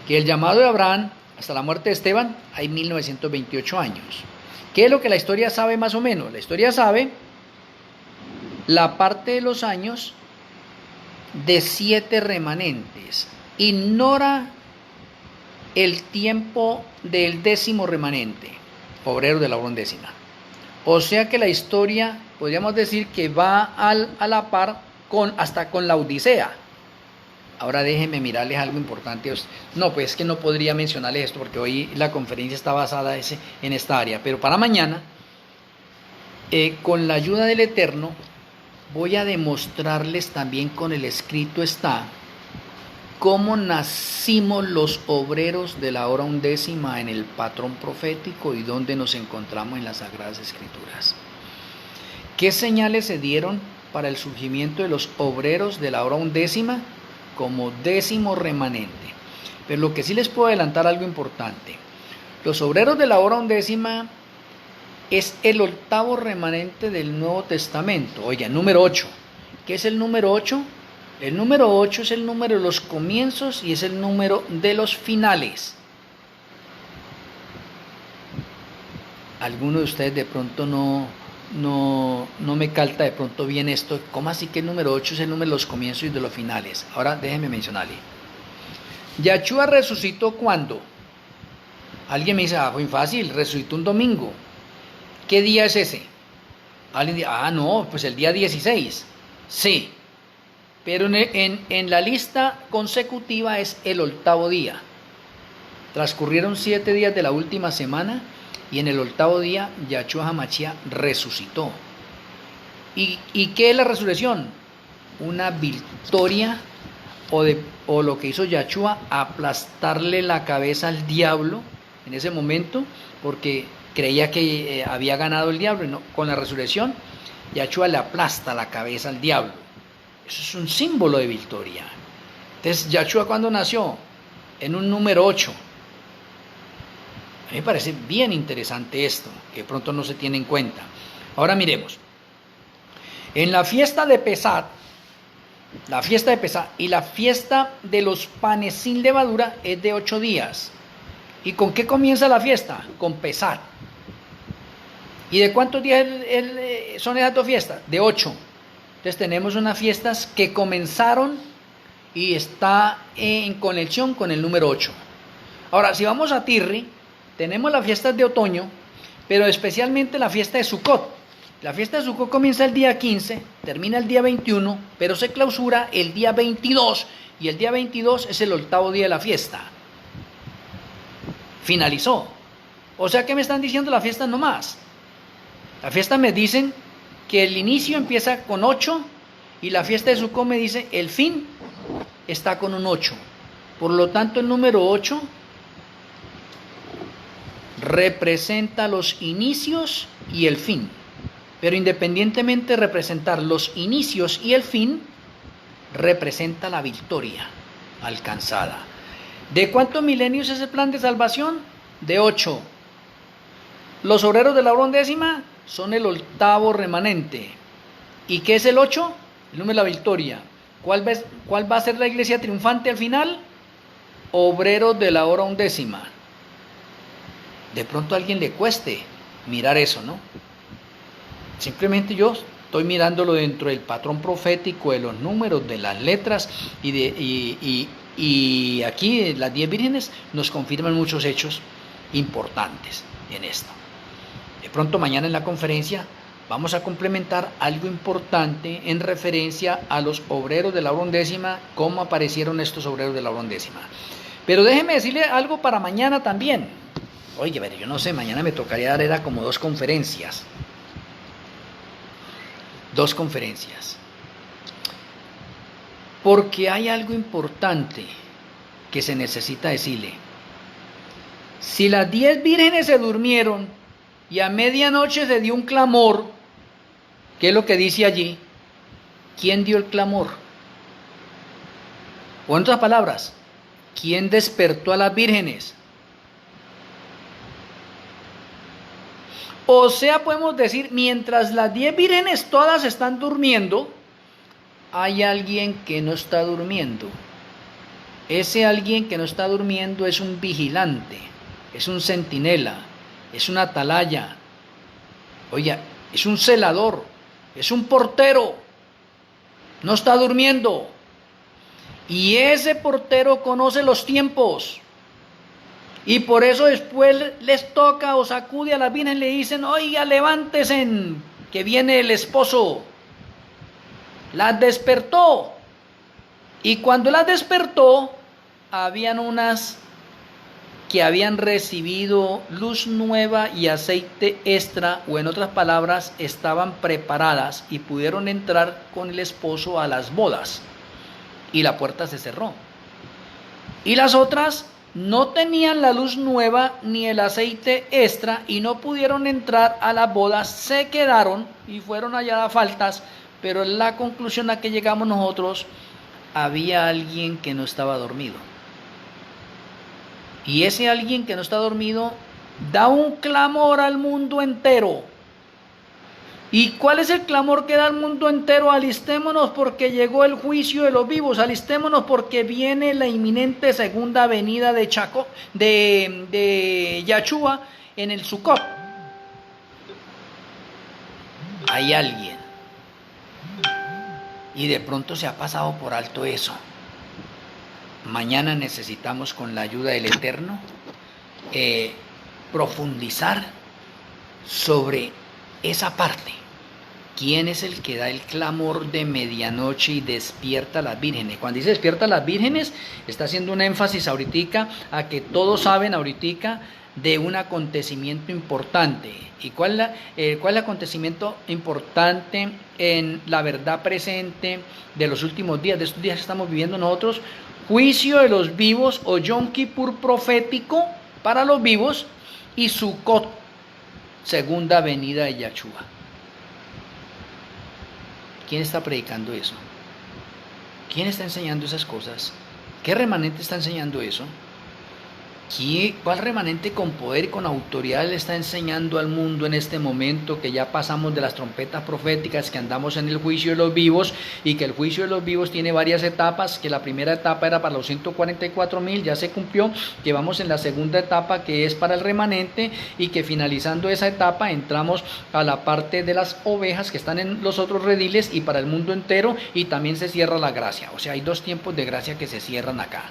Que el llamado de Abraham hasta la muerte de Esteban hay 1928 años. ¿Qué es lo que la historia sabe más o menos? La historia sabe la parte de los años de 7 remanentes. Ignora el tiempo del 10º remanente, obrero de la obra undécima. O sea que la historia, podríamos decir que va a la par hasta con la Odisea. Ahora déjenme mirarles algo importante. No, pues es que no podría mencionarles esto porque hoy la conferencia está basada en esta área. Pero para mañana, con la ayuda del Eterno, voy a demostrarles también con el escrito está cómo nacimos los obreros de la hora undécima en el patrón profético y dónde nos encontramos en las Sagradas Escrituras. ¿Qué señales se dieron para el surgimiento de los obreros de la hora undécima? Como 10º remanente. Pero lo que sí les puedo adelantar algo importante. Los obreros de la hora undécima es el 8º remanente del Nuevo Testamento. Oiga, número 8. ¿Qué es el número 8? El número 8 es el número de los comienzos y es el número de los finales. Alguno de ustedes de pronto no me calta de pronto bien esto. ¿Cómo así que el número 8 es el número de los comienzos y de los finales? Ahora déjenme mencionarle. Yahshua resucitó ¿cuándo? Alguien me dice, fue fácil, resucitó un domingo. ¿Qué día es ese? Alguien dice, no, pues el día 16. Sí, pero en la lista consecutiva es el 8º día. Transcurrieron 7 días de la última semana y en el 8º día Yahshua HaMashiach resucitó. ¿Y qué es la resurrección? Una victoria o lo que hizo Yahshua, aplastarle la cabeza al diablo en ese momento, porque creía que había ganado el diablo, y no, con la resurrección Yahshua le aplasta la cabeza al diablo. Eso es un símbolo de victoria. Entonces, Yahshua, ¿cuándo nació? En un número 8. A mí me parece bien interesante esto, que de pronto no se tiene en cuenta. Ahora miremos. En la fiesta de Pesat y la fiesta de los panes sin levadura es de 8 días. ¿Y con qué comienza la fiesta? Con Pesat. ¿Y de cuántos días son esas dos fiestas? De 8. Entonces tenemos unas fiestas que comenzaron y está en conexión con el número 8. Ahora, si vamos a Tirri, tenemos las fiestas de otoño, pero especialmente la fiesta de Sukkot. La fiesta de Sukkot comienza el día 15, termina el día 21, pero se clausura el día 22, y el día 22 es el 8º día de la fiesta. Finalizó. O sea, ¿qué me están diciendo las fiestas nomás? Las fiestas me dicen que el inicio empieza con 8, y la fiesta de Sukkot me dice el fin está con un 8. Por lo tanto, el número 8 representa los inicios y el fin. Pero independientemente de representar los inicios y el fin, representa la victoria alcanzada. ¿De cuántos milenios es el plan de salvación? De 8. Los obreros de la hora undécima son el 8º remanente. ¿Y qué es el 8? El número de la victoria. ¿Cuál va a ser la iglesia triunfante al final? Obreros de la hora undécima. De pronto a alguien le cueste mirar eso, ¿no? Simplemente yo estoy mirándolo dentro del patrón profético de los números, de las letras, y aquí las 10 vírgenes nos confirman muchos hechos importantes en esto. De pronto mañana en la conferencia vamos a complementar algo importante en referencia a los obreros de la hora undécima, cómo aparecieron estos obreros de la hora undécima. Pero déjeme decirle algo para mañana también. Oye, yo no sé, mañana me tocaría dar, era como 2 conferencias. 2 conferencias. Porque hay algo importante que se necesita decirle. Si las 10 vírgenes se durmieron y a medianoche se dio un clamor, ¿qué es lo que dice allí? ¿Quién dio el clamor? O en otras palabras, ¿quién despertó a las vírgenes? O sea, podemos decir, mientras las 10 vírgenes todas están durmiendo, hay alguien que no está durmiendo. Ese alguien que no está durmiendo es un vigilante, es un centinela, es un atalaya, oye, es un celador, es un portero, no está durmiendo. Y ese portero conoce los tiempos. Y por eso después les toca o sacude a la virgen y le dicen, oiga, levántese, que viene el esposo. Las despertó. Y cuando las despertó, habían unas que habían recibido luz nueva y aceite extra, o en otras palabras, estaban preparadas y pudieron entrar con el esposo a las bodas. Y la puerta se cerró. Y las otras no tenían la luz nueva ni el aceite extra y no pudieron entrar a las bodas, se quedaron y fueron halladas faltas, pero en la conclusión a que llegamos nosotros, había alguien que no estaba dormido. Y ese alguien que no está dormido da un clamor al mundo entero. ¿Y cuál es el clamor que da al mundo entero? Alistémonos porque llegó el juicio de los vivos, alistémonos porque viene la inminente segunda venida de Yahshua en el Sukkot. Hay alguien. Y de pronto se ha pasado por alto eso. Mañana necesitamos, con la ayuda del Eterno, profundizar sobre esa parte. ¿Quién es el que da el clamor de medianoche y despierta a las vírgenes? Cuando dice despierta a las vírgenes, está haciendo un énfasis ahorita a que todos saben ahorita de un acontecimiento importante. ¿Y cuál es el acontecimiento importante en la verdad presente de los últimos días, de estos días que estamos viviendo nosotros? Juicio de los vivos, o Yom Kippur profético para los vivos, y Sukkot, segunda venida de Yahshua. ¿Quién está predicando eso? ¿Quién está enseñando esas cosas? ¿Qué remanente está enseñando eso? ¿Cuál remanente con poder y con autoridad le está enseñando al mundo en este momento que ya pasamos de las trompetas proféticas, que andamos en el juicio de los vivos y que el juicio de los vivos tiene varias etapas, que la primera etapa era para los 144,000, ya se cumplió, que vamos en la segunda etapa que es para el remanente y que finalizando esa etapa entramos a la parte de las ovejas que están en los otros rediles y para el mundo entero y también se cierra la gracia? O sea, hay dos tiempos de gracia que se cierran acá: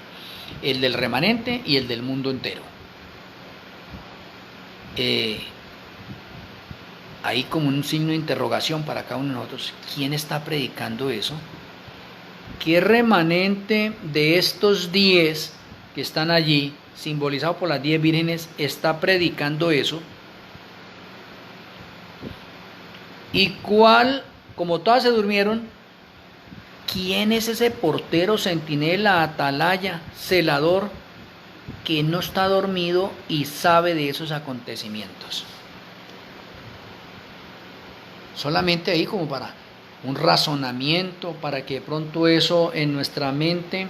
el del remanente y el del mundo entero. Hay como un signo de interrogación para cada uno de nosotros. ¿Quién está predicando eso? ¿Qué remanente de estos 10 que están allí, simbolizado por las 10 vírgenes, está predicando eso? ¿Y cuál, como todas se durmieron, quién es ese portero, centinela, atalaya, celador, que no está dormido y sabe de esos acontecimientos? Solamente ahí como para un razonamiento, para que de pronto eso en nuestra mente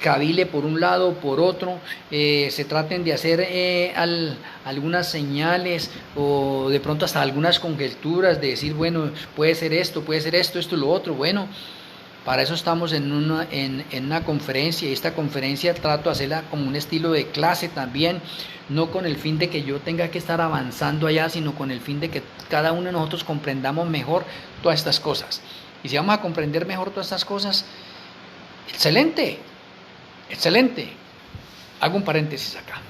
cavile por un lado o por otro, se traten de hacer algunas señales o de pronto hasta algunas conjeturas de decir, bueno, puede ser esto, esto y lo otro. Bueno, para eso estamos en una conferencia, y esta conferencia trato de hacerla como un estilo de clase también, no con el fin de que yo tenga que estar avanzando allá, sino con el fin de que cada uno de nosotros comprendamos mejor todas estas cosas. Y si vamos a comprender mejor todas estas cosas, excelente, excelente. Hago un paréntesis acá.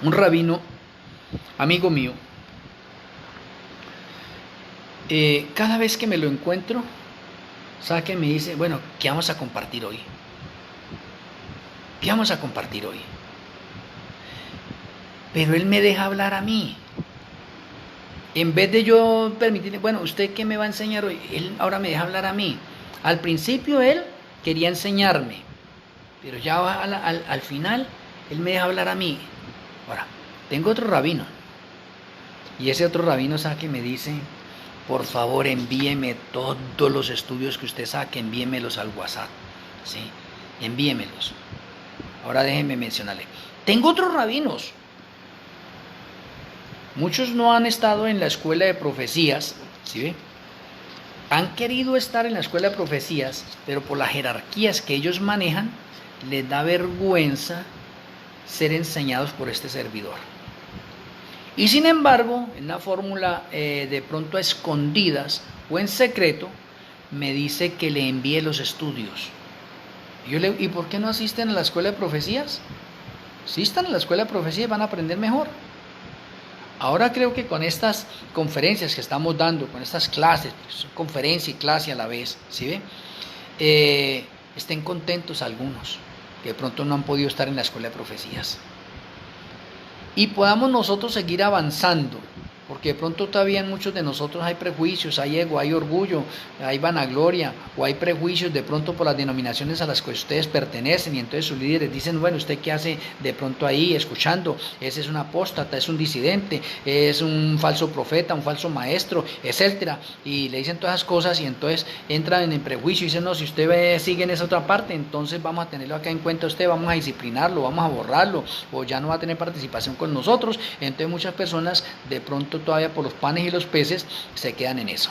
Un rabino, amigo mío, cada vez que me lo encuentro, ¿sabe qué me dice? Bueno, ¿qué vamos a compartir hoy? ¿Qué vamos a compartir hoy? Pero él me deja hablar a mí. En vez de yo permitirle, bueno, ¿usted qué me va a enseñar hoy? Él ahora me deja hablar a mí. Al principio él quería enseñarme, pero ya al final él me deja hablar a mí. Ahora, tengo otro rabino. Y ese otro rabino, ¿sabe qué me dice? Por favor, envíeme todos los estudios que usted saque, envíemelos al WhatsApp. ¿Sí? Envíemelos. Ahora déjenme mencionarle. Tengo otros rabinos. Muchos no han estado en la escuela de profecías, ¿sí ve? Han querido estar en la escuela de profecías, pero por las jerarquías que ellos manejan, les da vergüenza ser enseñados por este servidor. Y sin embargo, en una fórmula de pronto a escondidas o en secreto, me dice que le envíe los estudios. ¿Y por qué no asisten a la escuela de profecías? Asistan a la escuela de profecías y van a aprender mejor. Ahora creo que con estas conferencias que estamos dando, con estas clases, pues, conferencia y clase a la vez, ¿sí ve? Estén contentos algunos, que de pronto no han podido estar en la escuela de profecías. Y podamos nosotros seguir avanzando, porque de pronto todavía en muchos de nosotros hay prejuicios, hay ego, hay orgullo, hay vanagloria, o hay prejuicios de pronto por las denominaciones a las que ustedes pertenecen, y entonces sus líderes dicen, bueno, ¿usted qué hace de pronto ahí escuchando? Ese es un apóstata, es un disidente, es un falso profeta, un falso maestro, etcétera, y le dicen todas esas cosas, y entonces entran en prejuicio y dicen, no, si usted sigue en esa otra parte, entonces vamos a tenerlo acá en cuenta usted, vamos a disciplinarlo, vamos a borrarlo, o ya no va a tener participación con nosotros. Entonces muchas personas de pronto todavía por los panes y los peces se quedan en eso.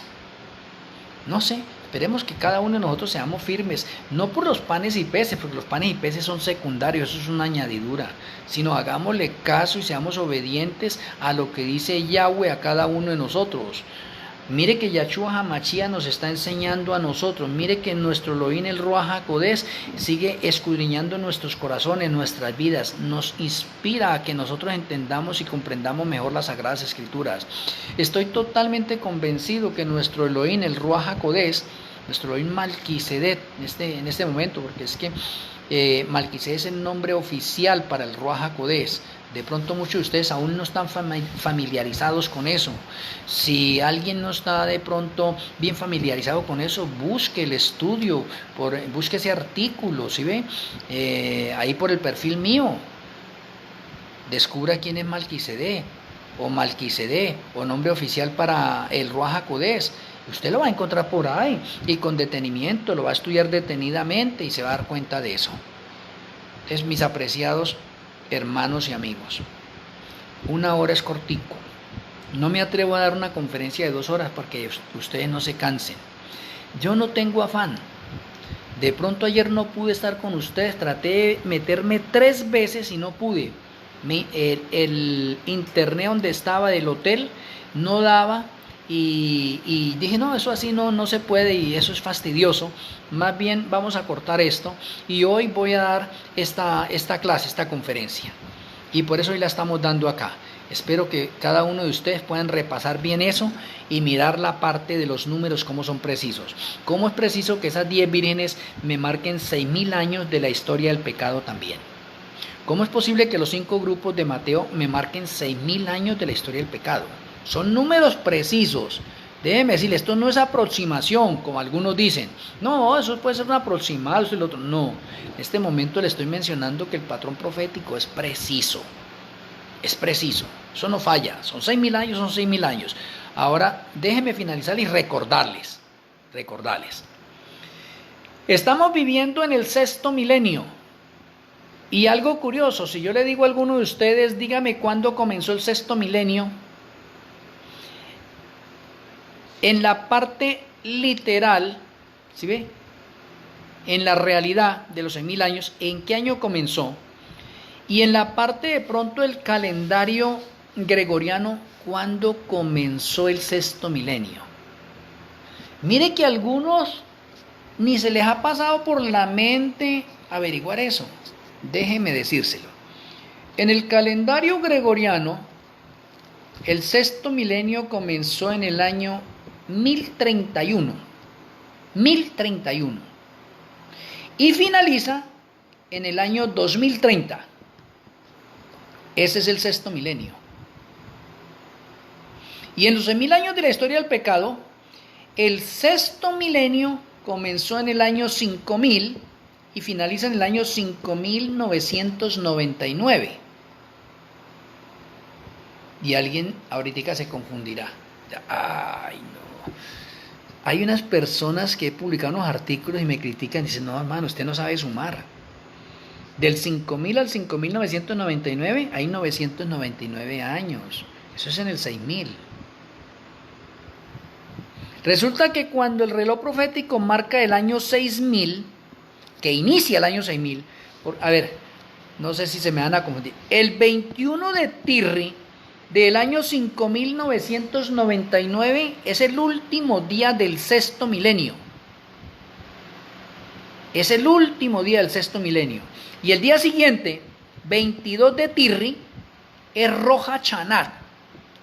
No sé, esperemos que cada uno de nosotros seamos firmes, no por los panes y peces, porque los panes y peces son secundarios, eso es una añadidura, sino hagámosle caso y seamos obedientes a lo que dice Yahweh a cada uno de nosotros. Mire que Yahshua HaMashiach nos está enseñando a nosotros. Mire que nuestro Elohim, el Ruach HaKodesh, sigue escudriñando nuestros corazones, nuestras vidas. Nos inspira a que nosotros entendamos y comprendamos mejor las Sagradas Escrituras. Estoy totalmente convencido que nuestro Elohim, el Ruach HaKodesh, nuestro Elohim Malquisedec, en este momento, porque es que Malquisedec es el nombre oficial para el Ruach HaKodesh. De pronto muchos de ustedes aún no están familiarizados con eso. Si alguien no está de pronto bien familiarizado con eso, busque el estudio, busque ese artículo, ¿sí ve? Ahí por el perfil mío. Descubra quién es Malquisedec, o nombre oficial para el Ruach HaKodesh. Usted lo va a encontrar por ahí, y con detenimiento, lo va a estudiar detenidamente y se va a dar cuenta de eso. Entonces, mis apreciados, hermanos y amigos, 1 hora es cortico. No me atrevo a dar una conferencia de 2 horas porque ustedes no se cansen. Yo no tengo afán. De pronto ayer no pude estar con ustedes, traté de meterme 3 veces y no pude. El internet donde estaba del hotel no daba y dije, no, eso así no se puede y eso es fastidioso. Más bien vamos a cortar esto y hoy voy a dar esta clase, esta conferencia. Y por eso hoy la estamos dando acá. Espero que cada uno de ustedes puedan repasar bien eso y mirar la parte de los números, cómo son precisos. Cómo es preciso que esas 10 vírgenes me marquen 6.000 años de la historia del pecado también. Cómo es posible que los 5 grupos de Mateo me marquen 6.000 años de la historia del pecado. Son números precisos. Déjeme decirle, esto no es aproximación, como algunos dicen. No, eso puede ser un aproximado, eso y lo otro. No, en este momento le estoy mencionando que el patrón profético es preciso. Es preciso, eso no falla, son 6.000 años, son 6.000 años. Ahora déjenme finalizar y recordarles. Estamos viviendo en el 6.º milenio. Y algo curioso, si yo le digo a alguno de ustedes, dígame cuándo comenzó el 6.º milenio. En la parte literal, ¿sí ve? En la realidad de los 6.000 años, ¿en qué año comenzó? Y en la parte de pronto el calendario gregoriano, ¿cuándo comenzó el 6.º milenio? Mire que a algunos ni se les ha pasado por la mente averiguar eso. Déjeme decírselo. En el calendario gregoriano, el 6.º milenio comenzó en el año 1031. 1031. Y finaliza en el año 2030. Ese es el 6.º milenio. Y en los 6.000 años de la historia del pecado, el 6.º milenio comenzó en el año 5000 y finaliza en el año 5999. Y alguien ahorita se confundirá. Ay, no. Hay unas personas que he publicado unos artículos y me critican y dicen, no, hermano, usted no sabe sumar. Del 5000 al 5999 hay 999 años. Eso es en el 6000. Resulta que cuando el reloj profético marca el año 6000, que inicia el año 6000, a ver, no sé si se me van a confundir. El 21 de Tirri del año 5999 es el último día del 6.º milenio. Es el último día del 6.º milenio. Y el día siguiente, 22 de Tirri, es Rosh Hashanah,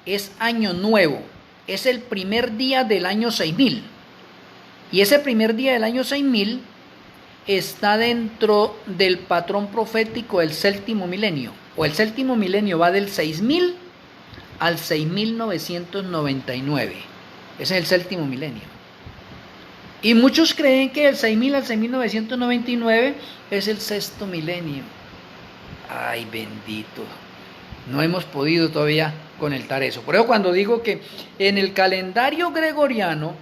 es año nuevo, es el primer día del año 6000. Y ese primer día del año 6000 está dentro del patrón profético del 7.º milenio. O el 7.º milenio va del 6000 al 6999. Ese es el 7.º milenio. Y muchos creen que del 6000 al 6999 es el 6.º milenio. Ay, bendito. No hemos podido todavía conectar eso. Por eso cuando digo que en el calendario gregoriano,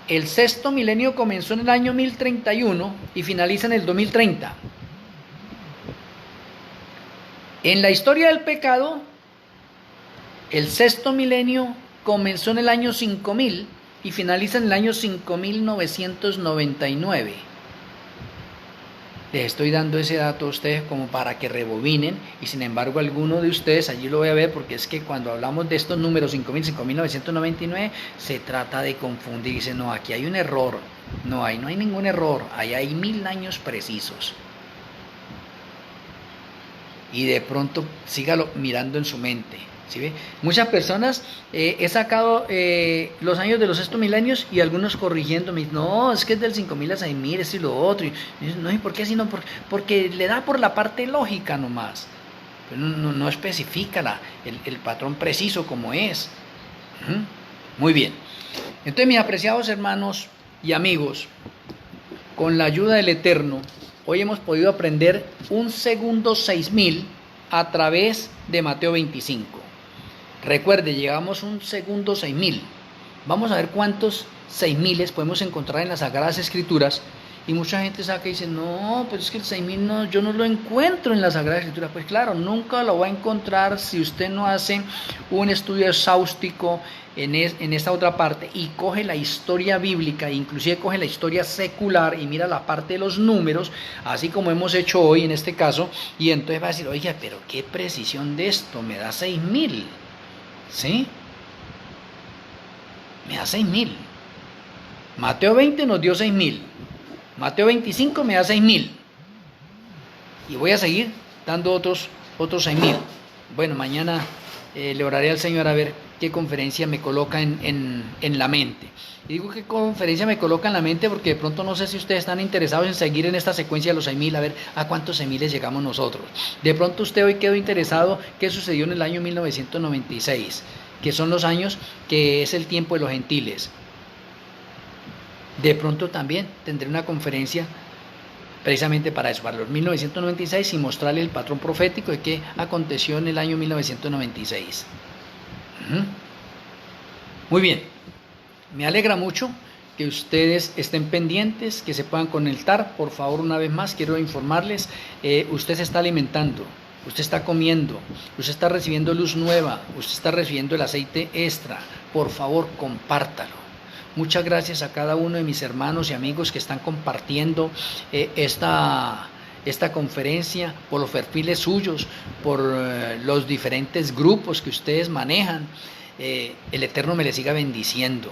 el 6.º milenio comenzó en el año 1031 y finaliza en el 2030. En la historia del pecado, el 6.º milenio comenzó en el año 5000 y finaliza en el año 5999. Les estoy dando ese dato a ustedes como para que rebobinen, y sin embargo alguno de ustedes, allí lo voy a ver, porque es que cuando hablamos de estos números 5000, 5999, se trata de confundir y dicen, no, aquí hay un error. No hay ningún error, ahí hay 1000 años precisos. Y de pronto sígalo mirando en su mente. ¿Sí ve? Muchas personas he sacado los años de los 6.º milenios y algunos corrigiéndome, no, es que es del 5000 a 6000, es y lo otro. Y no, ¿y por qué así? No, porque le da por la parte lógica nomás. Pero no especifica el patrón preciso como es. Muy bien. Entonces, mis apreciados hermanos y amigos, con la ayuda del Eterno, hoy hemos podido aprender un segundo 6000 a través de Mateo 25. Recuerde, llegamos a un segundo 6000. Vamos a ver cuántos 6000 podemos encontrar en las Sagradas Escrituras Y mucha gente saca y dice, no, pero es que el 6000 no, yo no lo encuentro en la Sagrada Escritura. Pues claro, nunca lo va a encontrar si usted no hace un estudio exhaustivo en esta otra parte y coge la historia bíblica, inclusive coge la historia secular y mira la parte de los números, así como hemos hecho hoy en este caso, y entonces va a decir, oiga, pero qué precisión de esto, me da 6000, ¿sí? Me da 6000. Mateo 20 nos dio 6000. Mateo 25 me da 6000. Y voy a seguir dando otros 6000. Bueno, mañana le oraré al Señor a ver qué conferencia me coloca en la mente. Y digo qué conferencia me coloca en la mente porque de pronto no sé si ustedes están interesados en seguir en esta secuencia de los 6000, a ver a cuántos 6000 llegamos nosotros. De pronto usted hoy quedó interesado qué sucedió en el año 1996, que son los años que es el tiempo de los gentiles. De pronto también tendré una conferencia precisamente para eso, para los 1996 y mostrarle el patrón profético de qué aconteció en el año 1996. Muy bien, me alegra mucho que ustedes estén pendientes, que se puedan conectar. Por favor, una vez más quiero informarles, usted se está alimentando, usted está comiendo, usted está recibiendo luz nueva, usted está recibiendo el aceite extra. Por favor, compártalo. Muchas gracias a cada uno de mis hermanos y amigos que están compartiendo esta conferencia, por los perfiles suyos, por los diferentes grupos que ustedes manejan. El Eterno me les siga bendiciendo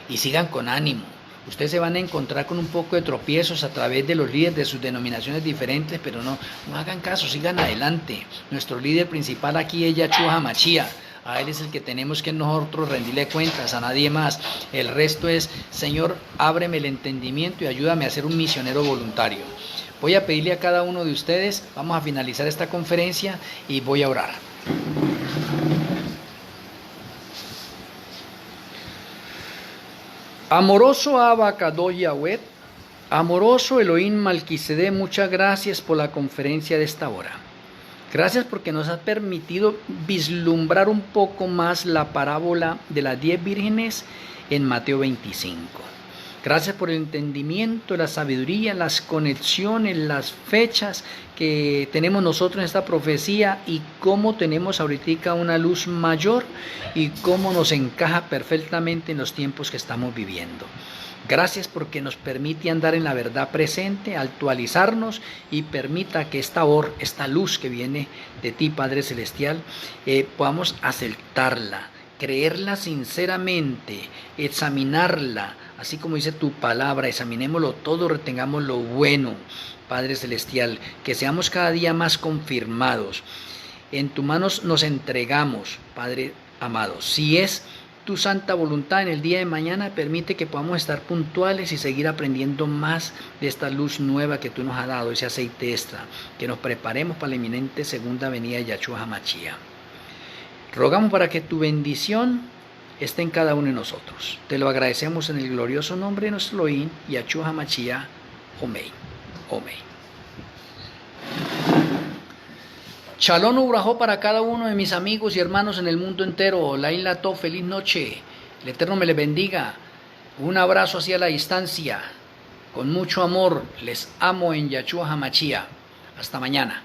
y sigan con ánimo. Ustedes se van a encontrar con un poco de tropiezos a través de los líderes de sus denominaciones diferentes, pero no hagan caso, sigan adelante. Nuestro líder principal aquí es Yahshua HaMashiach. A Él es el que tenemos que nosotros rendirle cuentas, a nadie más. El resto es, Señor, ábreme el entendimiento y ayúdame a ser un misionero voluntario. Voy a pedirle a cada uno de ustedes, vamos a finalizar esta conferencia y voy a orar. Amoroso Abba Kadosh Yahweh, amoroso Elohim Malquisedec, muchas gracias por la conferencia de esta hora. Gracias porque nos has permitido vislumbrar un poco más la parábola de las 10 vírgenes en Mateo 25. Gracias por el entendimiento, la sabiduría, las conexiones, las fechas que tenemos nosotros en esta profecía y cómo tenemos ahorita una luz mayor y cómo nos encaja perfectamente en los tiempos que estamos viviendo. Gracias porque nos permite andar en la verdad presente, actualizarnos y permita que esta luz que viene de ti, Padre Celestial, podamos aceptarla, creerla sinceramente, examinarla, así como dice tu palabra, examinémoslo todo, retengamos lo bueno, Padre Celestial, que seamos cada día más confirmados. En tus manos nos entregamos, Padre amado. Si es tu santa voluntad en el día de mañana, permite que podamos estar puntuales y seguir aprendiendo más de esta luz nueva que tú nos has dado, ese aceite extra, que nos preparemos para la inminente segunda venida de Yahshua HaMashiach. Rogamos para que tu bendición esté en cada uno de nosotros. Te lo agradecemos en el glorioso nombre de nuestro Elohim, Yahshua HaMashiach, Omei. Omei. Shalom Ubrajó para cada uno de mis amigos y hermanos en el mundo entero. Laila To, feliz noche. El Eterno me les bendiga. Un abrazo hacia la distancia. Con mucho amor. Les amo en Yahshua HaMashiach. Hasta mañana.